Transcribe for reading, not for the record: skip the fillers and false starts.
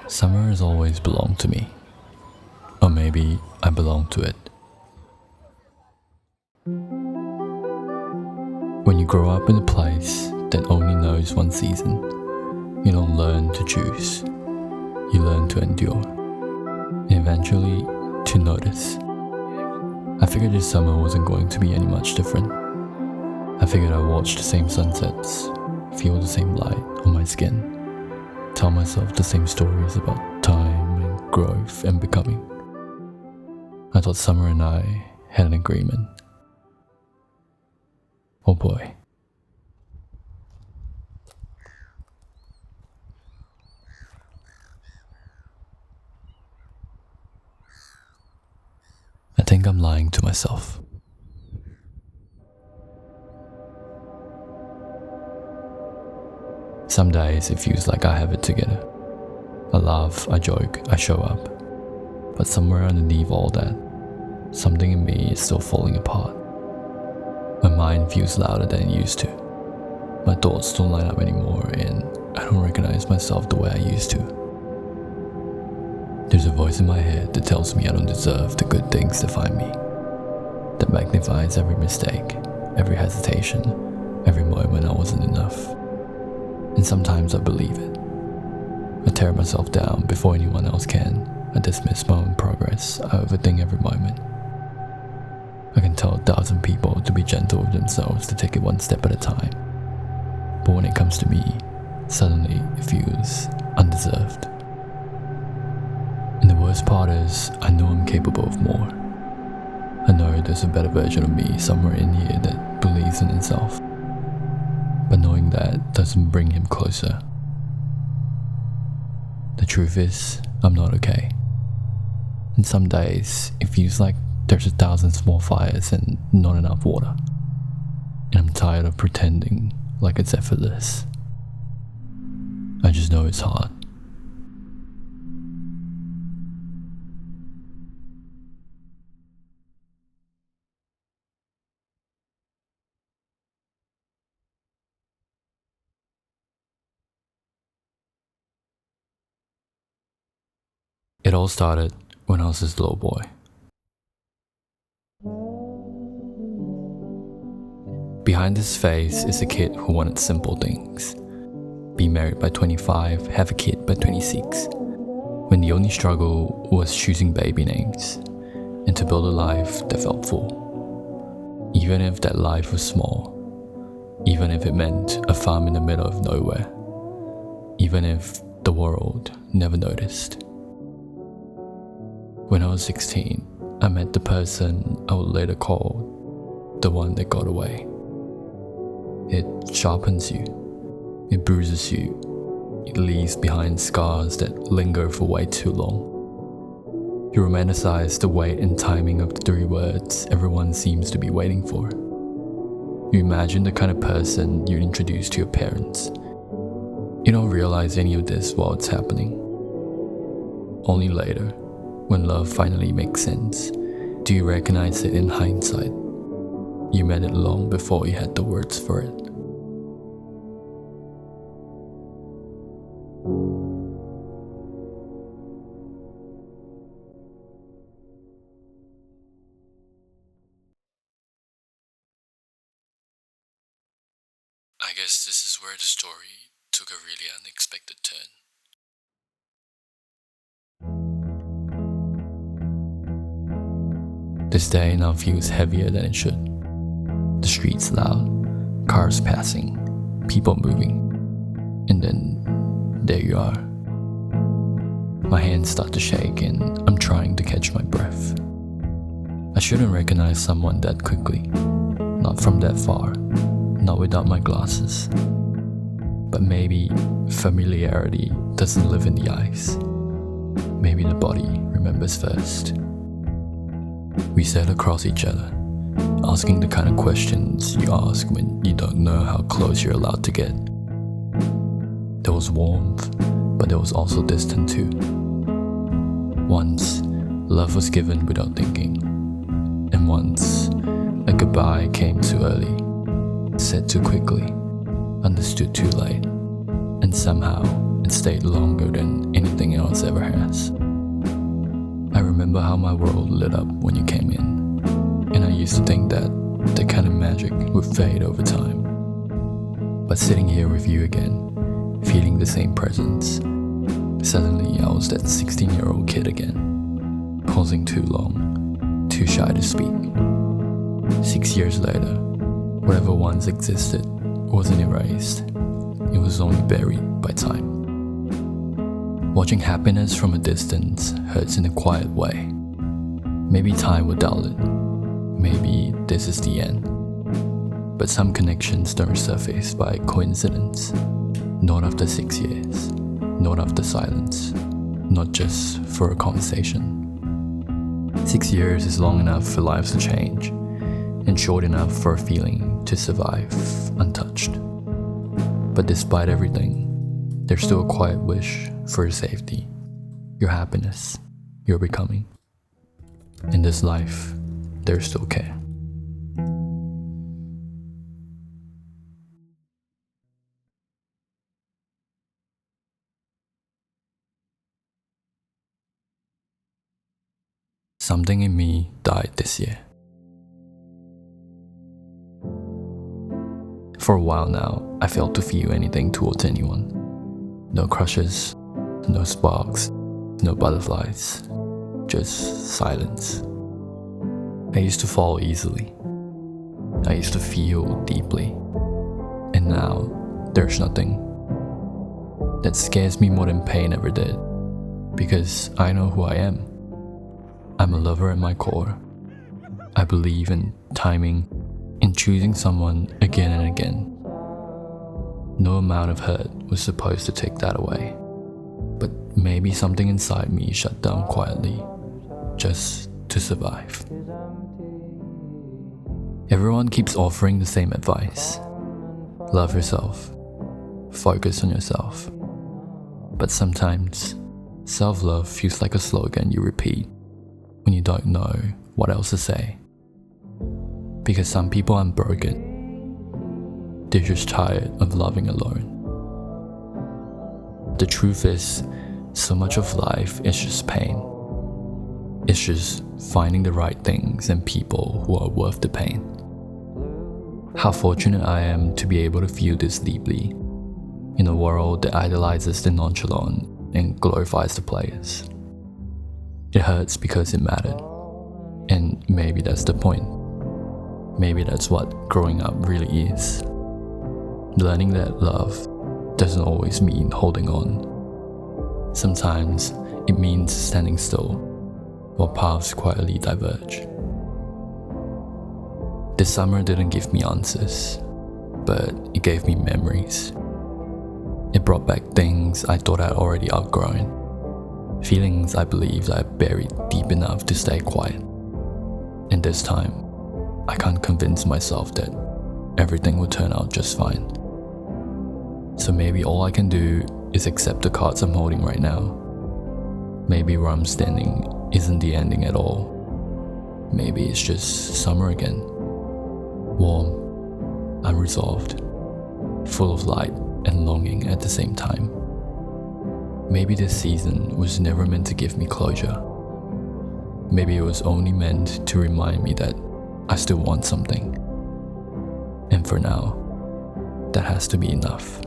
Summer has always belonged to me. Or maybe I belong to it. When you grow up in a place that only knows one season, you don't learn to choose. You learn to endure. And eventually, to notice. I figured this summer wasn't going to be any much different. I figured I'd watch the same sunsets, feel the same light on my skin, tell myself the same stories about time and growth and becoming. I thought Summer and I had an agreement. Oh boy. I think I'm lying to myself. Some days it feels like I have it together. I laugh, I joke, I show up. But somewhere underneath all that, something in me is still falling apart. My mind feels louder than it used to. My thoughts don't line up anymore and I don't recognize myself the way I used to. There's a voice in my head that tells me I don't deserve the good things that find me. That magnifies every mistake, every hesitation, every moment I wasn't enough. And sometimes I believe it. I tear myself down before anyone else can. I dismiss my own progress. I overthink every moment. I can tell 1,000 people to be gentle with themselves, to take it one step at a time. But when it comes to me, suddenly it feels undeserved. And the worst part is, I know I'm capable of more. I know there's a better version of me somewhere in here that believes in himself. But knowing that doesn't bring him closer. The truth is, I'm not okay. And some days, it feels like there's 1,000 small fires and not enough water. And I'm tired of pretending like it's effortless. I just know it's hard. It all started when I was this little boy. Behind his face is a kid who wanted simple things. Be married by 25, have a kid by 26. When the only struggle was choosing baby names, and to build a life that felt full. Even if that life was small. Even if it meant a farm in the middle of nowhere. Even if the world never noticed. When I was 16, I met the person I would later call the one that got away. It sharpens you, it bruises you, it leaves behind scars that linger for way too long. You romanticize the weight and timing of the 3 words everyone seems to be waiting for. You imagine the kind of person you introduce to your parents. You don't realize any of this while it's happening. Only later, when love finally makes sense, do you recognize it in hindsight. You meant it long before you had the words for it. I guess this is where the story took a really unexpected turn. This day now feels heavier than it should. The streets loud, cars passing, people moving, and then there you are. My hands start to shake and I'm trying to catch my breath. I shouldn't recognize someone that quickly, not from that far, not without my glasses. But maybe familiarity doesn't live in the eyes. Maybe the body remembers first. We sat across each other, asking the kind of questions you ask when you don't know how close you're allowed to get. There was warmth, but there was also distance too. Once, love was given without thinking. And once, a goodbye came too early, said too quickly, understood too late. And somehow, it stayed longer than anything else ever has. I remember how my world lit up when you came in, and I used to think that the kind of magic would fade over time. But sitting here with you again, feeling the same presence, suddenly I was that 16-year-old kid again, pausing too long, too shy to speak. 6 years later, whatever once existed wasn't erased, it was only buried by time. Watching happiness from a distance hurts in a quiet way. Maybe time will dull it, maybe this is the end. But some connections don't surface by coincidence, not after 6 years, not after silence, not just for a conversation. 6 years is long enough for lives to change, and short enough for a feeling to survive untouched. But despite everything, there's still a quiet wish for your safety, your happiness, your becoming. In this life, there's still care. Something in me died this year. For a while now, I failed to feel anything towards anyone. No crushes, no sparks, no butterflies, just silence. I used to fall easily. I used to feel deeply. And now, there's nothing. That scares me more than pain ever did, because I know who I am. I'm a lover at my core. I believe in timing, in choosing someone again and again. No amount of hurt was supposed to take that away. But maybe something inside me shut down quietly, just to survive. Everyone keeps offering the same advice. Love yourself. Focus on yourself. But sometimes, self-love feels like a slogan you repeat when you don't know what else to say. Because some people aren't broken. They're just tired of loving alone. The truth is, so much of life is just pain. It's just finding the right things and people who are worth the pain. How fortunate I am to be able to feel this deeply in a world that idolizes the nonchalant and glorifies the players. It hurts because it mattered. And maybe that's the point. Maybe that's what growing up really is. Learning that love doesn't always mean holding on. Sometimes it means standing still while paths quietly diverge. This summer didn't give me answers, but it gave me memories. It brought back things I thought I'd already outgrown. Feelings I believed I buried deep enough to stay quiet. And this time, I can't convince myself that everything will turn out just fine. So maybe all I can do is accept the cards I'm holding right now. Maybe where I'm standing isn't the ending at all. Maybe it's just summer again. Warm, unresolved, full of light and longing at the same time. Maybe this season was never meant to give me closure. Maybe it was only meant to remind me that I still want something. And for now, that has to be enough.